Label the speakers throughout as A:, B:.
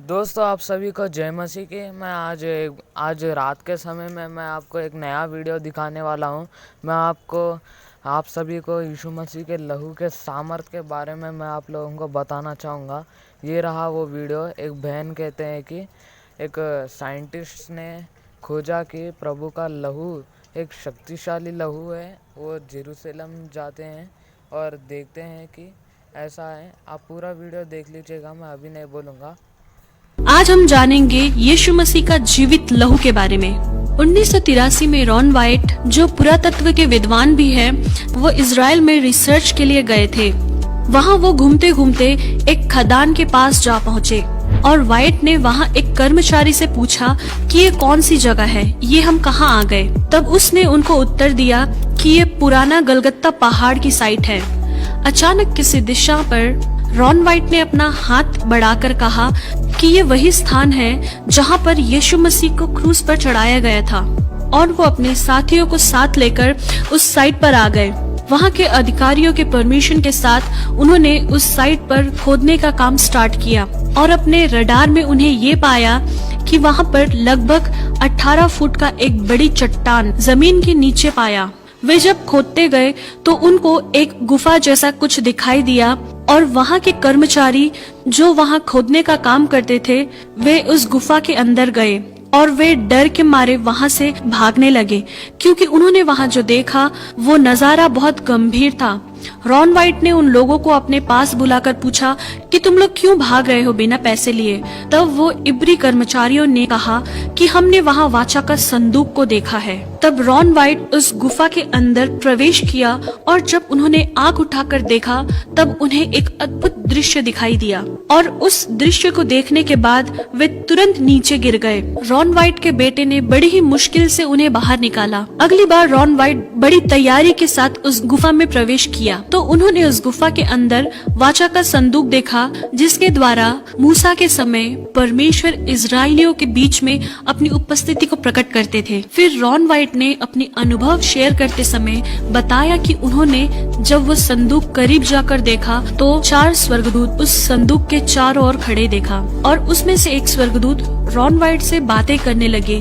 A: दोस्तों, आप सभी को जय मसीह की। मैं आज रात के समय में मैं आपको एक नया वीडियो दिखाने वाला हूं। आप सभी को यीशु मसीह के लहू के सामर्थ के बारे में मैं आप लोगों को बताना चाहूँगा। ये रहा वो वीडियो। एक बहन कहते हैं कि एक साइंटिस्ट ने खोजा कि प्रभु का लहू एक शक्तिशाली लहू है। वो जेरूसलम जाते हैं और देखते हैं कि ऐसा है। आप पूरा वीडियो देख लीजिएगा, मैं अभी नहीं बोलूँगा।
B: आज हम जानेंगे यीशु मसीह का जीवित लहू के बारे में। 1983 में रॉन वाइट, जो पुरातत्व के विद्वान भी हैं, वो इज़राइल में रिसर्च के लिए गए थे। वहाँ वो घूमते घूमते एक खदान के पास जा पहुँचे और वाइट ने वहाँ एक कर्मचारी से पूछा कि ये कौन सी जगह है, ये हम कहाँ आ गए। तब उसने उनको उत्तर दिया कि ये पुराना गलगत्ता पहाड़ की साइट है। अचानक किसी दिशा पर रॉन वाइट ने अपना हाथ बढ़ाकर कहा कि ये वही स्थान है जहाँ पर यीशु मसीह को क्रूस पर चढ़ाया गया था, और वो अपने साथियों को साथ लेकर उस साइट पर आ गए। वहाँ के अधिकारियों के परमिशन के साथ उन्होंने उस साइट पर खोदने का काम स्टार्ट किया और अपने रडार में उन्हें ये पाया कि वहाँ पर लगभग 18 फुट का एक बड़ी चट्टान जमीन के नीचे पाया। वे जब खोदते गए तो उनको एक गुफा जैसा कुछ दिखाई दिया और वहाँ के कर्मचारी जो वहाँ खोदने का काम करते थे, वे उस गुफा के अंदर गए और वे डर के मारे वहाँ से भागने लगे, क्योंकि उन्होंने वहाँ जो देखा वो नजारा बहुत गंभीर था। रॉन वाइट ने उन लोगों को अपने पास बुलाकर पूछा कि तुम लोग क्यों भाग रहे हो बिना पैसे लिए। तब वो इब्री कर्मचारियों ने कहा कि हमने वहाँ वाचा का संदूक को देखा है। तब रॉन वाइट उस गुफा के अंदर प्रवेश किया और जब उन्होंने आंख उठाकर देखा तब उन्हें एक अद्भुत दृश्य दिखाई दिया, और उस दृश्य को देखने के बाद वे तुरंत नीचे गिर गए। रॉन वाइट के बेटे ने बड़ी ही मुश्किल से उन्हें बाहर निकाला। अगली बार रॉन वाइट बड़ी तैयारी के साथ उस गुफा में प्रवेश किया तो उन्होंने उस गुफा के अंदर वाचा का संदूक देखा, जिसके द्वारा मूसा के समय परमेश्वर इजरायलियों के बीच में अपनी उपस्थिति को प्रकट करते थे। फिर रॉन वाइट ने अपनी अनुभव शेयर करते समय बताया कि उन्होंने जब वो संदूक करीब जाकर देखा तो 4 स्वर्गदूत उस संदूक के चारों ओर खड़े देखा, और उसमें से एक स्वर्गदूत रॉन वाइट से बातें करने लगे।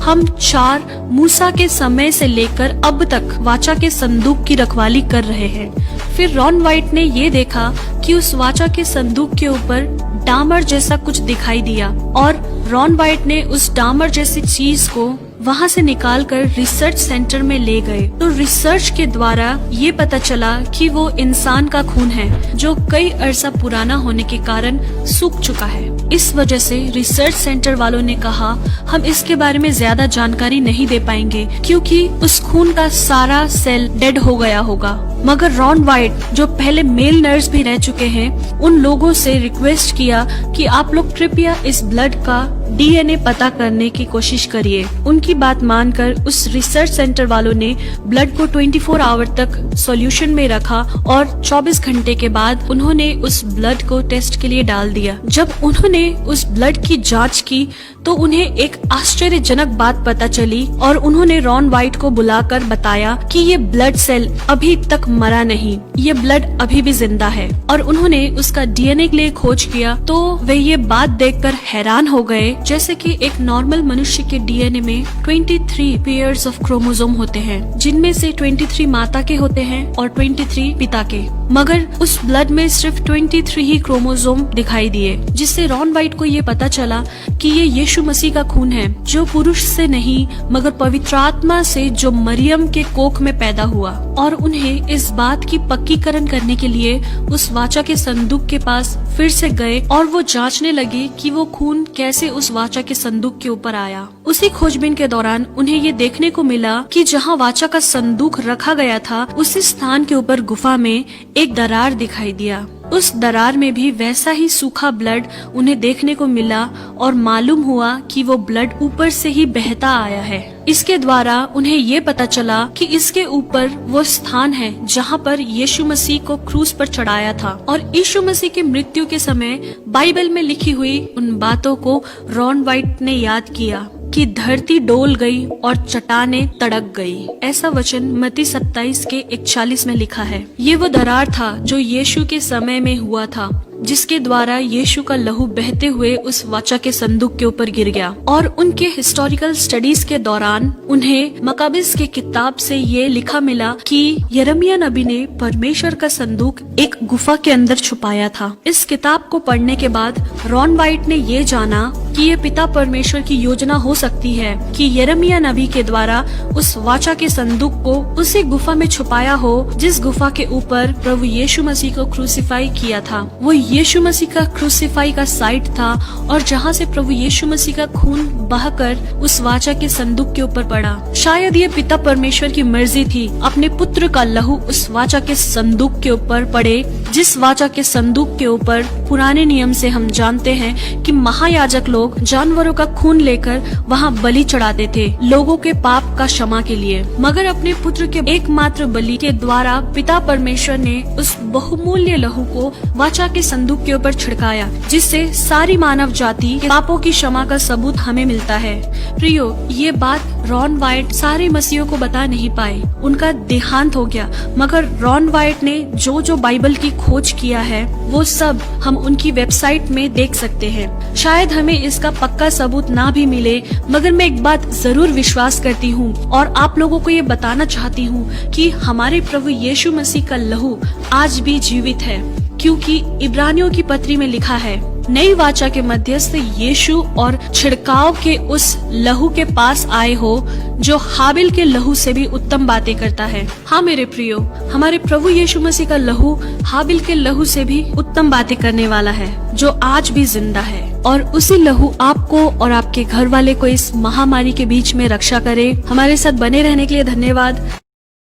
B: हम 4 मूसा के समय से लेकर अब तक वाचा के संदूक की रखवाली कर रहे हैं। फिर रॉन वाइट ने ये देखा कि उस वाचा के संदूक के ऊपर डामर जैसा कुछ दिखाई दिया, और रॉन वाइट ने उस डामर जैसी चीज को वहाँ से निकालकर रिसर्च सेंटर में ले गए। तो रिसर्च के द्वारा ये पता चला कि वो इंसान का खून है जो कई अरसा पुराना होने के कारण सूख चुका है। इस वजह से रिसर्च सेंटर वालों ने कहा हम इसके बारे में ज्यादा जानकारी नहीं दे पाएंगे, क्योंकि उस खून का सारा सेल डेड हो गया होगा। मगर रॉन वाइट, जो पहले मेल नर्स भी रह चुके हैं, उन लोगों से रिक्वेस्ट किया कि आप लोग कृपया इस ब्लड का DNA पता करने की कोशिश करिए। उनकी बात मानकर उस रिसर्च सेंटर वालों ने ब्लड को 24 आवर तक सॉल्यूशन में रखा और 24 घंटे के बाद उन्होंने उस ब्लड को टेस्ट के लिए डाल दिया। जब उन्होंने उस ब्लड की जांच की तो उन्हें एक आश्चर्यजनक बात पता चली, और उन्होंने रॉन वाइट को बुलाकर बताया कि ये ब्लड सेल अभी तक मरा नहीं, ये ब्लड अभी भी जिंदा है। और उन्होंने उसका DNA के लिए खोज किया तो वे ये बात देखकर हैरान हो गए, जैसे कि एक नॉर्मल मनुष्य के DNA में 23 पेयर्स ऑफ क्रोमोसोम होते हैं, जिनमें से 23 माता के होते हैं और 23 पिता के, मगर उस ब्लड में सिर्फ 23 ही क्रोमोसोम दिखाई दिए, जिससे रॉन वाइट को ये पता चला कि ये यीशु मसीह का खून है, जो पुरुष से नहीं मगर पवित्र आत्मा से, जो मरियम के कोख में पैदा हुआ। और उन्हें इस बात की पक्कीकरण करने के लिए उस वाचा के संदूक के पास फिर से गए और वो जांचने लगे कि वो खून कैसे उस वाचा के संदूक के ऊपर आया। उसी खोजबीन के दौरान उन्हें ये देखने को मिला कि जहाँ वाचा का संदूक रखा गया था, उसी स्थान के ऊपर गुफा में एक दरार दिखाई दिया। उस दरार में भी वैसा ही सूखा ब्लड उन्हें देखने को मिला, और मालूम हुआ कि वो ब्लड ऊपर से ही बहता आया है। इसके द्वारा उन्हें ये पता चला कि इसके ऊपर वो स्थान है जहाँ पर यीशु मसीह को क्रूस पर चढ़ाया था, और यीशु मसीह की मृत्यु के समय बाइबल में लिखी हुई उन बातों को रॉन वाइट ने याद किया कि धरती डोल गई और चट्टानें तड़क गई। ऐसा वचन मत्ती 27 के 41 में लिखा है। ये वो दरार था जो यीशु के समय में हुआ था, जिसके द्वारा यीशु का लहू बहते हुए उस वाचा के संदूक के ऊपर गिर गया। और उनके हिस्टोरिकल स्टडीज के दौरान उन्हें मकाबिस के किताब से ये लिखा मिला कि यिर्मयाह नबी ने परमेश्वर का संदूक एक गुफा के अंदर छुपाया था। इस किताब को पढ़ने के बाद रॉन वाइट ने ये जाना कि ये पिता परमेश्वर की योजना हो सकती है कि यिर्मयाह नबी के द्वारा उस वाचा के संदूक को उसी गुफा में छुपाया हो जिस गुफा के ऊपर प्रभु यीशु मसीह को क्रूसीफाई किया था। वो यीशु मसीह का क्रूसीफाई का साइट था और जहाँ से प्रभु यीशु मसीह का खून बहकर उस वाचा के संदूक के ऊपर पड़ा। शायद ये पिता परमेश्वर की मर्जी थी अपने पुत्र का लहू उस वाचा के संदूक के ऊपर पड़े, जिस वाचा के संदूक के ऊपर पुराने नियम से हम जानते हैं कि महायाजक लोग जानवरों का खून लेकर वहाँ बलि चढ़ाते थे लोगों के पाप का क्षमा के लिए। मगर अपने पुत्र के एकमात्र बलि के द्वारा पिता परमेश्वर ने उस बहुमूल्य लहू को वाचा के संदूक के ऊपर छिड़काया, जिससे सारी मानव जाति के पापों की क्षमा का सबूत हमें मिलता है। प्रियो, ये बात रॉन वाइट सारे मसीहों को बता नहीं पाए, उनका देहांत हो गया। मगर रॉन वाइट ने जो बाइबल की खोज किया है वो सब हम उनकी वेबसाइट में देख सकते हैं। शायद हमें इसका पक्का सबूत ना भी मिले, मगर मैं एक बात जरूर विश्वास करती हूँ और आप लोगों को ये बताना चाहती हूँ कि हमारे प्रभु यीशु मसीह का लहू आज भी जीवित है, क्योंकि इब्रानियों की पत्री में लिखा है, नई वाचा के मध्यस्थ यीशु और छिड़काव के उस लहू के पास आए हो जो हाबिल के लहू से भी उत्तम बातें करता है। हाँ मेरे प्रियो, हमारे प्रभु यीशु मसीह का लहू हाबिल के लहू से भी उत्तम बातें करने वाला है, जो आज भी जिंदा है। और उसी लहू आपको और आपके घर वाले को इस महामारी के बीच में रक्षा करे। हमारे साथ बने रहने के लिए धन्यवाद।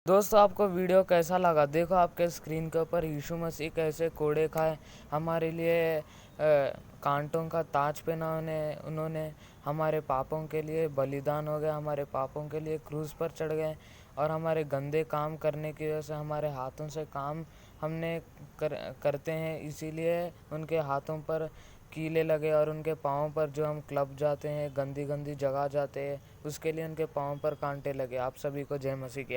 A: दोस्तों, आपको वीडियो कैसा लगा? देखो आपके स्क्रीन के ऊपर यीशु मसीह कैसे कोड़े खाए, हमारे लिए कांटों का ताज पहना उन्होंने हमारे पापों के लिए बलिदान हो गया, हमारे पापों के लिए क्रूस पर चढ़ गए और हमारे गंदे काम करने की वजह से हमारे हाथों से काम हमने करते हैं, इसीलिए उनके हाथों पर कीले लगे और उनके पाँव पर जो हम क्लब जाते हैं, गंदी गंदी जगह जाते हैं, उसके लिए उनके पाँव पर कांटे लगे। आप सभी को जय मसीह की।